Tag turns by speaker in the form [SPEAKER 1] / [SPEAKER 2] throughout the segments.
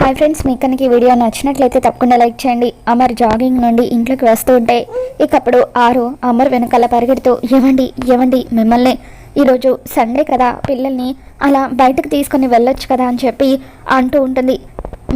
[SPEAKER 1] Hi friends, మీకు కనుక ఈ వీడియో నచ్చినట్లయితే తప్పకుండా లైక్ చేయండి. అమర్ జాగింగ్ నుండి ఇంట్లోకి వస్తూ ఉంటే ఇకప్పుడు ఆరు అమర్ వెనకాల పరిగెడుతూ ఏవండి మిమ్మల్ని ఈరోజు సండే కదా, పిల్లల్ని అలా బయటకు తీసుకొని వెళ్ళొచ్చు కదా అని చెప్పి అంటూ ఉంటుంది.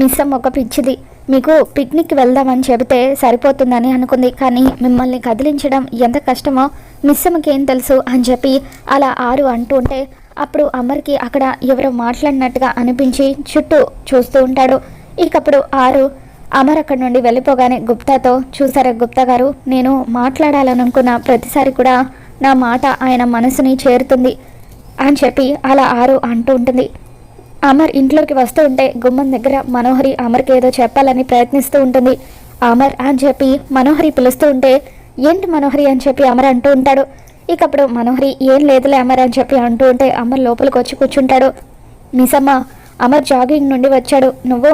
[SPEAKER 1] మిస్సమ్మ ఒక పిచ్చిది, మీకు పిక్నిక్ వెళ్దామని చెబితే సరిపోతుందని అనుకుంది, కానీ మిమ్మల్ని కదిలించడం ఎంత కష్టమో మిస్సమ్మకి ఏం తెలుసు అని చెప్పి అలా ఆరు అంటూ ఉంటే అప్పుడు అమర్కి అక్కడ ఎవరో మాట్లాడినట్టుగా అనిపించి చుట్టూ చూస్తూ ఉంటాడు. ఇకప్పుడు ఆరు అమర్ అక్కడి నుండి వెళ్ళిపోగానే గుప్తాతో, చూసారా గుప్తా గారు, నేను మాట్లాడాలనుకున్న ప్రతిసారి కూడా నా మాట ఆయన మనసుని చేరుతుంది అని చెప్పి అలా ఆరు అంటూ ఉంటుంది. అమర్ ఇంట్లోకి వస్తూ ఉంటే గుమ్మం దగ్గర మనోహరి అమర్కి ఏదో చెప్పాలని ప్రయత్నిస్తూ ఉంటుంది. అమర్ అని చెప్పి మనోహరి పిలుస్తూ ఉంటే ఏంటి మనోహరి అని చెప్పి అమర్ అంటూ ఉంటాడు. ఇకప్పుడు మనోహరి ఏం లేదులే అమర్ అని చెప్పి అంటూ ఉంటే అమర్ లోపలికి వచ్చి కూర్చుంటాడు. మిసమ్మ, అమర్ జాగింగ్ నుండి వచ్చాడు, నువ్వు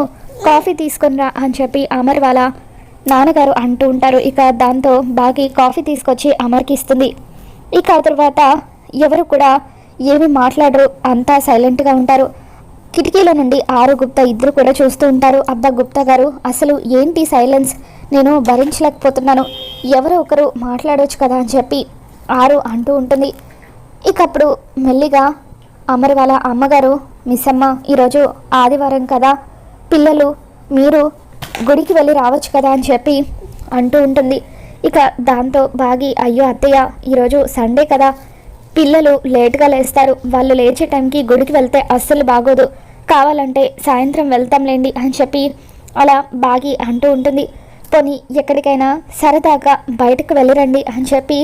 [SPEAKER 1] కాఫీ తీసుకునిరా అని చెప్పి అమర్ వాళ్ళ నాన్నగారు అంటూ ఉంటారు. ఇక దాంతో బాగి కాఫీ తీసుకొచ్చి అమర్కి ఇస్తుంది. ఇక ఆ తర్వాత ఎవరు కూడా ఏమీ మాట్లాడరు, అంతా సైలెంట్గా ఉంటారు. కిటికీల నుండి ఆరు గుప్తా ఇద్దరు కూడా చూస్తూ ఉంటారు. అబ్బా గుప్తా గారు, అసలు ఏంటి సైలెన్స్, నేను భరించలేకపోతున్నాను, ఎవరో ఒకరు మాట్లాడవచ్చు కదా అని చెప్పి ఆరు అంటూ ఉంటుంది. ఇకప్పుడు మెల్లిగా అమర్ వాళ్ళ అమ్మగారు, మిస్సమ్మ, ఈరోజు ఆదివారం కదా, పిల్లలు మీరు గుడికి వెళ్ళి రావచ్చు కదా అని చెప్పి అంటూ ఉంటుంది. ఇక దాంతో బాగి, అయ్యో అత్తయ్య, ఈరోజు సండే కదా, పిల్లలు లేట్గా లేస్తారు, వాళ్ళు లేచే టైంకి గుడికి వెళ్తే అస్సలు బాగోదు, కావాలంటే సాయంత్రం వెళ్తాంలేండి అని చెప్పి అలా బాగి అంటూ ఉంటుంది. పోనీ ఎక్కడికైనా సరదాగా బయటకు వెళ్ళిరండి అని చెప్పి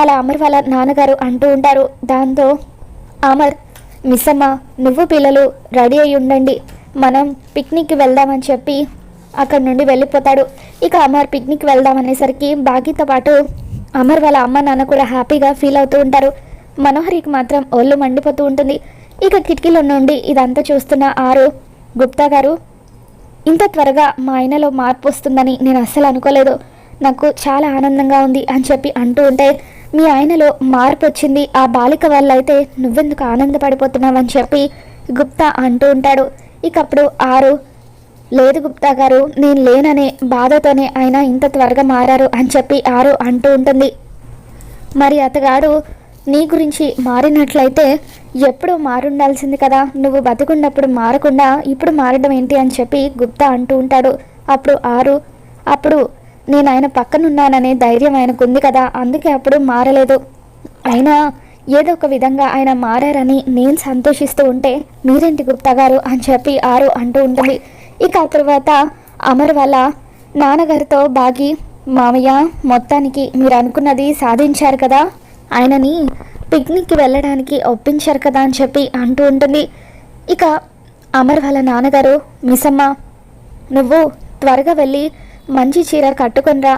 [SPEAKER 1] అలా అమర్ వాళ్ళ నాన్నగారు అంటూ ఉంటారు. దాంతో అమర్, మిస్సమ్మ, నువ్వు పిల్లలు రెడీ అయి ఉండండి, మనం పిక్నిక్కి వెళ్దామని చెప్పి అక్కడి నుండి వెళ్ళిపోతాడు. ఇక అమర్ పిక్నిక్ వెళ్దామనేసరికి బాగీతో పాటు అమర్ వాళ్ళ అమ్మ నాన్న కూడా హ్యాపీగా ఫీల్ అవుతూ ఉంటారు. మనోహరికి మాత్రం ఒళ్ళు మండిపోతూ ఉంటుంది. ఇక కిటికీలో నుండి ఇదంతా చూస్తున్న ఆరు, గుప్తా గారు, ఇంత త్వరగా మా ఆయనలో మార్పు వస్తుందని నేను అస్సలు అనుకోలేదు, నాకు చాలా ఆనందంగా ఉంది అని చెప్పి అంటూ ఉంటే, మీ ఆయనలో మార్పు వచ్చింది ఆ బాలిక వల్ల అయితే నువ్వెందుకు ఆనందపడిపోతున్నావు అని చెప్పి గుప్తా అంటూ ఉంటాడు. ఇకప్పుడు ఆరు, లేదు గుప్తా గారు, నేను లేననే బాధతోనే ఆయన ఇంత త్వరగా మారారు అని చెప్పి ఆరు అంటూ ఉంటుంది. మరి అతగాడు నీ గురించి మారినట్లయితే ఎప్పుడూ మారుండాల్సింది కదా, నువ్వు బతికున్నప్పుడు మారకుండా ఇప్పుడు మారడం ఏంటి అని చెప్పి గుప్తా అంటూ ఉంటాడు. అప్పుడు ఆరు, అప్పుడు నేను ఆయన పక్కనున్నాననే ధైర్యం ఆయనకు ఉంది కదా, అందుకే అప్పుడు మారలేదు, అయినా ఏదో ఒక విధంగా ఆయన మారారని నేను సంతోషిస్తూ ఉంటే మీరేంటి గుప్తా గారు అని చెప్పి ఆరు అంటూ ఉంటుంది. ఇక ఆ తర్వాత అమర్ వాళ్ళ నాన్నగారితో బాగి, మామయ్య, మొత్తానికి మీరు అనుకున్నది సాధించారు కదా, ఆయనని పిక్నిక్కి వెళ్ళడానికి ఒప్పించారు కదా అని చెప్పి అంటూ ఉంటుంది. ఇక అమర్ వాళ్ళ నాన్నగారు, మిసమ్మ, నువ్వు త్వరగా వెళ్ళి మంచి చీర కట్టుకొనిరా,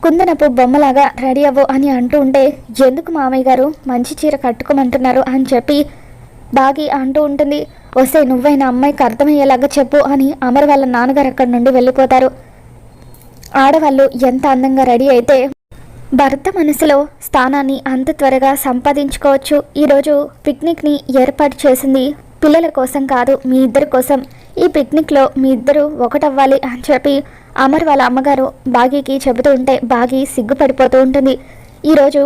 [SPEAKER 1] కుందనపు బొమ్మలాగా రెడీ అవ్వు అని అంటూ ఉంటే, ఎందుకు మామయ్య గారు మంచి చీర కట్టుకోమంటున్నారు అని చెప్పి బాగి అంటూ ఉంటుంది. వస్తే నువ్వైనా అమ్మాయికి అర్థమయ్యేలాగా చెప్పు అని అమర్ వాళ్ళ నాన్నగారు అక్కడి నుండి వెళ్ళిపోతారు. ఆడవాళ్ళు ఎంత అందంగా రెడీ అయితే భర్త మనసులో స్థానాన్ని అంత త్వరగా సంపాదించుకోవచ్చు. ఈరోజు పిక్నిక్ని ఏర్పాటు చేసింది పిల్లల కోసం కాదు, మీ ఇద్దరి కోసం, ఈ పిక్నిక్లో మీ ఇద్దరు ఒకటవ్వాలి అని చెప్పి అమర్ వాళ్ళ అమ్మగారు బాగీకి చెబుతూ ఉంటే బాగి సిగ్గుపడిపోతూ ఉంటుంది. ఈరోజు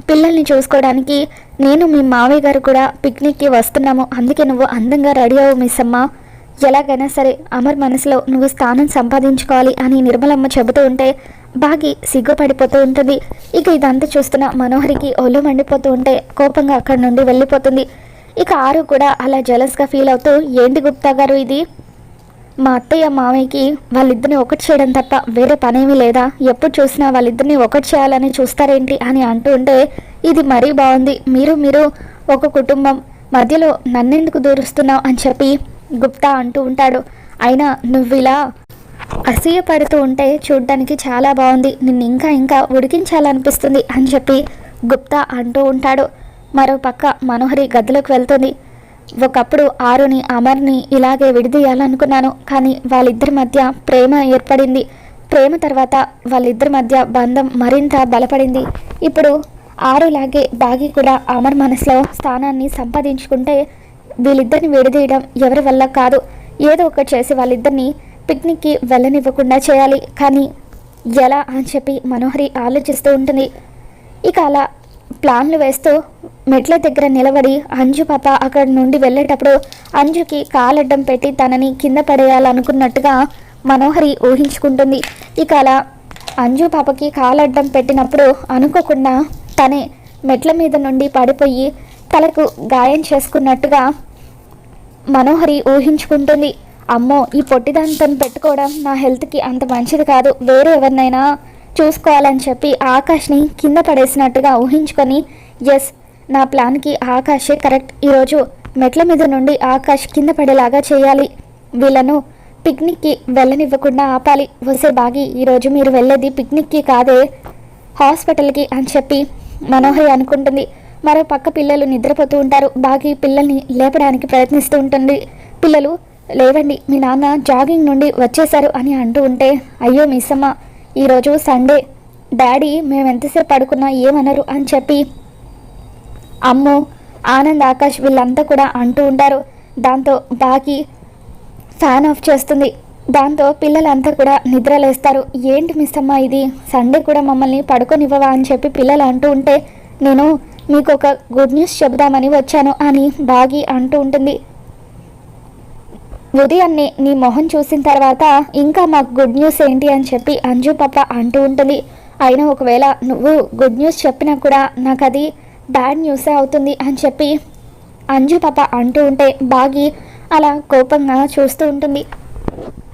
[SPEAKER 1] పిల్లల్ని చూసుకోవడానికి నేను మీ మావయ్య గారు కూడా పిక్నిక్కి వస్తున్నాము, అందుకే నువ్వు అందంగా రెడీ అవ్వు మిస్సమ్మ, ఎలాగైనా సరే అమర్ మనసులో నువ్వు స్థానం సంపాదించుకోవాలి అని నిర్మలమ్మ చెబుతూ ఉంటే బాగి సిగ్గుపడిపోతూ ఉంటుంది. ఇక ఇదంతా చూస్తున్న మనోహరికి ఒళ్ళు మండిపోతూ ఉంటే కోపంగా అక్కడి నుండి వెళ్ళిపోతుంది. ఇక ఆరు కూడా అలా జలస్గా ఫీల్ అవుతూ, ఏంటి గుప్తా గారు ఇది, మా అత్తయ్య మామయ్యకి వాళ్ళిద్దరిని ఒకటి చేయడం తప్ప వేరే పనేమీ లేదా, ఎప్పుడు చూసినా వాళ్ళిద్దరిని ఒకటి చేయాలని చూస్తారేంటి అని అంటూ ఉంటే, ఇది మరీ బాగుంది, మీరు ఒక కుటుంబం మధ్యలో నన్నెందుకు దూరుస్తున్నావు అని చెప్పి గుప్తా అంటూ ఉంటాడు. అయినా నువ్వు ఇలా అసూయ పడుతూ ఉంటే చూడ్డానికి చాలా బాగుంది, నిన్ను ఇంకా ఉడికించాలనిపిస్తుంది అని చెప్పి గుప్తా అంటూ ఉంటాడు. మరోపక్క మనోహరి గదిలోకి వెళ్తుంది. ఒకప్పుడు ఆరుని అమర్ని ఇలాగే విడదీయాలనుకున్నాను, కానీ వాళ్ళిద్దరి మధ్య ప్రేమ ఏర్పడింది, ప్రేమ తర్వాత వాళ్ళిద్దరి మధ్య బంధం మరింత బలపడింది. ఇప్పుడు ఆరులాగే బాగి కూడా అమర్ మనసులో స్థానాన్ని సంపాదించుకుంటే వీళ్ళిద్దరిని విడదీయడం ఎవరి వల్ల కాదు. ఏదో ఒకటి చేసి వాళ్ళిద్దరిని పిక్నిక్కి వెళ్ళనివ్వకుండా చేయాలి. కానీ ఎలా అని చెప్పి మనోహరి ఆలోచిస్తూ ఉంటుంది. ఇక అలా ప్లాన్లు వేస్తూ మెట్ల దగ్గర నిలబడి అంజు పాప అక్కడి నుండి వెళ్ళేటప్పుడు అంజుకి కాలడ్డం పెట్టి తనని కింద పడేయాలనుకున్నట్టుగా మనోహరి ఊహించుకుంటుంది. ఇక అలా అంజు పాపకి కాలడ్డం పెట్టినప్పుడు అనుకోకుండా తనే మెట్ల మీద నుండి పడిపోయి తలకు గాయం చేసుకున్నట్టుగా మనోహరి ఊహించుకుంటుంది. అమ్మో, ఈ పొట్టిదాంతో పెట్టుకోవడం నా హెల్త్కి అంత మంచిది కాదు, వేరే ఎవరినైనా చూసుకోవాలని చెప్పి ఆకాష్ని కింద పడేసినట్టుగా ఊహించుకొని, ఎస్, నా ప్లాన్కి ఆకాషే కరెక్ట్, ఈరోజు మెట్ల మీద నుండి ఆకాష్ కింద పడేలాగా చేయాలి, వీళ్ళను పిక్నిక్కి వెళ్ళనివ్వకుండా ఆపాలి. వసే బాగి, ఈరోజు మీరు వెళ్ళేది పిక్నిక్కి కాదే హాస్పిటల్కి అని చెప్పి మనోహరి అనుకుంటుంది. మరో పక్క పిల్లలు నిద్రపోతూ ఉంటారు. బాగి పిల్లల్ని లేపడానికి ప్రయత్నిస్తూ ఉంటుంది. పిల్లలు లేవండి, మీ నాన్న జాగింగ్ నుండి వచ్చేశారు అని అంటూ ఉంటే, అయ్యో మిస్ అమ్మ, ఈరోజు సండే, డాడీ మేము ఎంతసేపు పడుకున్నా ఏమనరు అని చెప్పి అమ్ము, ఆనంద్, ఆకాష్ వీళ్ళంతా కూడా అంటూ ఉంటారు. దాంతో బాగి ఫ్యాన్ ఆఫ్ చేస్తుంది. దాంతో పిల్లలంతా కూడా నిద్రలేస్తారు. ఏంటి మిస్ అమ్మ ఇది, సండే కూడా మమ్మల్ని పడుకోనివ్వవా అని చెప్పి పిల్లలు అంటూ ఉంటే, నేను మీకు ఒక గుడ్ న్యూస్ చెబుదామని వచ్చాను అని బాగి అంటూ ఉంటుంది. ఉదయాన్నే నీ మొహం చూసిన తర్వాత ఇంకా మాకు గుడ్ న్యూస్ ఏంటి అని చెప్పి అంజు పాప అంటూ ఉంటుంది. అయినా ఒకవేళ నువ్వు గుడ్ న్యూస్ చెప్పినా కూడా నాకు అది బ్యాడ్ న్యూసే అవుతుంది అని చెప్పి అంజు పాప అంటూ ఉంటే బాగి అలా కోపంగా చూస్తూ ఉంటుంది.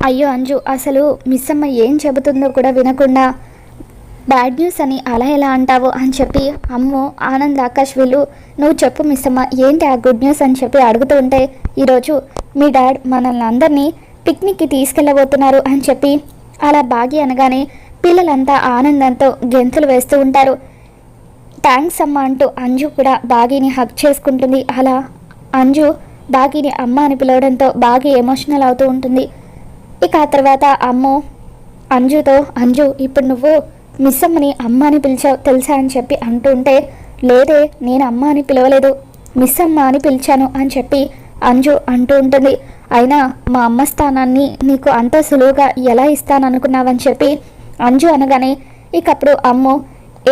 [SPEAKER 1] అయ్యో అంజు, అసలు మిస్ అమ్మ ఏం చెబుతుందో కూడా వినకుండా బ్యాడ్ న్యూస్ అని అలా ఎలా అంటావు అని చెప్పి అమ్ము, ఆనంద్, ఆకాష్ వీళ్ళు, నువ్వు చెప్పు మిస్ అమ్మ ఏంటి ఆ గుడ్ న్యూస్ అని చెప్పి అడుగుతూ ఉంటే, ఈరోజు మీ డాడ్ మనల్ని అందరినీ పిక్నిక్కి తీసుకెళ్ళబోతున్నారు అని చెప్పి అలా బాగి అనగానే పిల్లలంతా ఆనందంతో గెంతులు వేస్తూ ఉంటారు. థ్యాంక్స్ అమ్మ అంటూ అంజు కూడా బాగిని హగ్ చేసుకుంటుంది. అలా అంజు బాగిని అమ్మ అని పిలవడంతో బాగి ఎమోషనల్ అవుతూ ఉంటుంది. ఇక ఆ తర్వాత అమ్ము అంజుతో, అంజు ఇప్పుడు నువ్వు మిస్ అమ్మని అమ్మ అని పిలిచావు తెలుసా అని చెప్పి అంటూ ఉంటే, లేదే, నేను అమ్మ అని పిలవలేదు, మిస్ అమ్మ అని పిలిచాను అని చెప్పి అంజు అంటూ ఉంటుంది. అయినా మా అమ్మ స్థానాన్ని నీకు అంత సులువుగా ఎలా ఇస్తాననుకున్నావని చెప్పి అంజు అనగానే ఇకప్పుడు అమ్ము,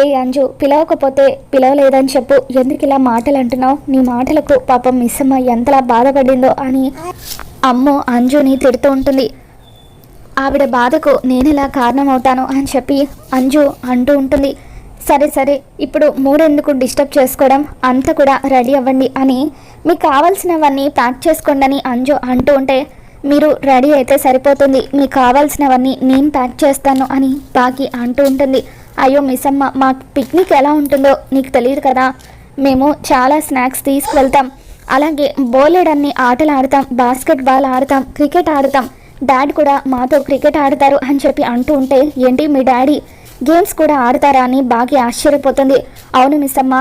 [SPEAKER 1] ఏ అంజు, పిలవకపోతే పిలవలేదని చెప్పు, ఎందుకు ఇలా మాటలు అంటున్నావు, నీ మాటలకు పాపం మిస్ అమ్మ ఎంతలా బాధపడిందో అని అమ్ము అంజుని తిడుతూ ఉంటుంది. ఆవిడ బాధకు నేనెలా కారణమవుతాను అని చెప్పి అంజు అంటూ ఉంటుంది. సరే సరే, ఇప్పుడు మూడెందుకు డిస్టర్బ్ చేసుకోవడం, అంతా కూడా రెడీ అవ్వండి అని, మీకు కావాల్సినవన్నీ ప్యాక్ చేసుకోండి అని అంజు అంటూ ఉంటే, మీరు రెడీ అయితే సరిపోతుంది, మీకు కావాల్సినవన్నీ నేను ప్యాక్ చేస్తాను అని బాగి అంటూ ఉంటుంది. అయ్యో మిస్ అమ్మ, మా పిక్నిక్ ఎలా ఉంటుందో నీకు తెలియదు కదా, మేము చాలా స్నాక్స్ తీసుకువెళ్తాం, అలాగే బోలెడన్ని ఆటలు ఆడతాం, బాస్కెట్బాల్ ఆడతాం, క్రికెట్ ఆడతాం, డాడీ కూడా మాతో క్రికెట్ ఆడతారు అని చెప్పి అంటూ ఉంటే, ఏంటి మీ డాడీ గేమ్స్ కూడా ఆడతారా అని బాగా ఆశ్చర్యపోతుంది. అవును మిస్ అమ్మ,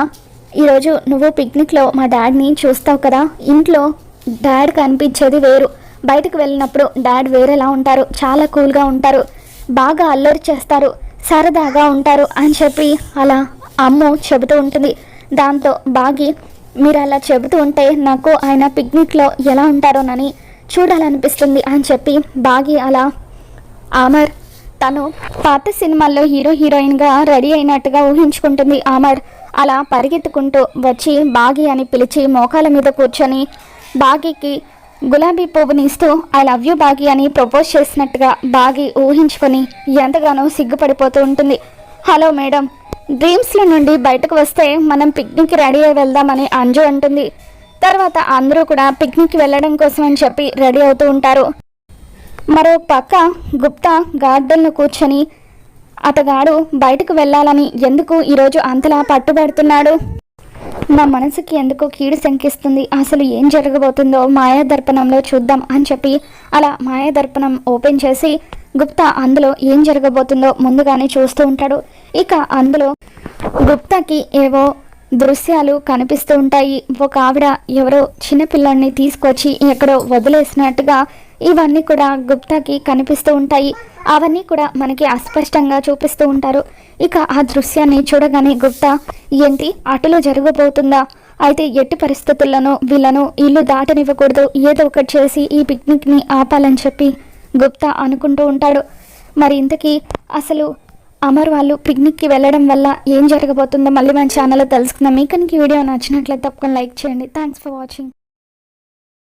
[SPEAKER 1] ఈరోజు నువ్వు పిక్నిక్లో మా డాడీని చూస్తావు కదా, ఇంట్లో డాడ్ కనిపించేది వేరు, బయటకు వెళ్ళినప్పుడు డాడ్ వేరేలా ఉంటారు, చాలా కూల్గా ఉంటారు, బాగా అల్లరి చేస్తారు, సరదాగా ఉంటారు అని చెప్పి అలా అమ్ము చెబుతూ ఉంటుంది. దాంతో బాగి, మీరు అలా చెబుతూ ఉంటే నాకు ఆయన పిక్నిక్లో ఎలా ఉంటారోనని చూడాలనిపిస్తుంది అని చెప్పి బాగి అలా అమర్ తను పాత సినిమాల్లో హీరో హీరోయిన్గా రెడీ అయినట్టుగా ఊహించుకుంటుంది. అమర్ అలా పరిగెత్తుకుంటూ వచ్చి బాగి అని పిలిచి మోకాల మీద కూర్చొని బాగికి గులాబీ పువ్వుని ఇస్తూ ఐ లవ్ యూ బాగి అని ప్రపోజ్ చేసినట్టుగా బాగి ఊహించుకొని ఎంతగానో సిగ్గుపడిపోతూ ఉంటుంది. హలో మేడం, డ్రీమ్స్లో నుండి బయటకు వస్తే మనం పిక్నిక్ రెడీ అయి వెళ్దామని అంజు అంటుంది. తర్వాత అందరూ కూడా పిక్నిక్ వెళ్ళడం కోసం అని చెప్పి రెడీ అవుతూ ఉంటారు. మరో పక్క గుప్తా గార్డెన్లో కూర్చొని అతగాడు బయటకు వెళ్ళాలని ఎందుకు ఈరోజు అంతలా పట్టుబడుతున్నాడు, నా మనసుకి ఎందుకో కీడు శంకిస్తుంది, అసలు ఏం జరగబోతుందో మాయాదర్పణంలో చూద్దాం అని చెప్పి అలా మాయాదర్పణం ఓపెన్ చేసి గుప్తా అందులో ఏం జరగబోతుందో ముందుగానే చూస్తూ ఉంటాడు. ఇక అందులో గుప్తాకి ఏవో దృశ్యాలు కనిపిస్తూ ఉంటాయి. ఒక ఆవిడ ఎవరో చిన్నపిల్లాడిని తీసుకొచ్చి ఎక్కడో వదిలేసినట్టుగా ఇవన్నీ కూడా గుప్తాకి కనిపిస్తూ ఉంటాయి. అవన్నీ కూడా మనకి అస్పష్టంగా చూపిస్తూ ఉంటారు. ఇక ఆ దృశ్యాన్ని చూడగానే గుప్తా, ఏంటి అటులో జరగబోతుందా, అయితే ఎట్టి పరిస్థితుల్లోనూ వీళ్ళను ఇల్లు దాటనివ్వకూడదు, ఏదో ఒకటి చేసి ఈ పిక్నిక్ని ఆపాలని చెప్పి గుప్తా అనుకుంటూ ఉంటాడు. మరి ఇంతకీ అసలు అమర్ వాళ్ళు పిక్నిక్కి వెళ్ళడం వల్ల ఏం జరగబోతుందో మళ్ళీ మన ఛానల్లో తెలుసుకుందాం. మీకు కనుక ఈ వీడియో నచ్చినట్లయితే తప్పకుండా లైక్ చేయండి. Thanks for watching.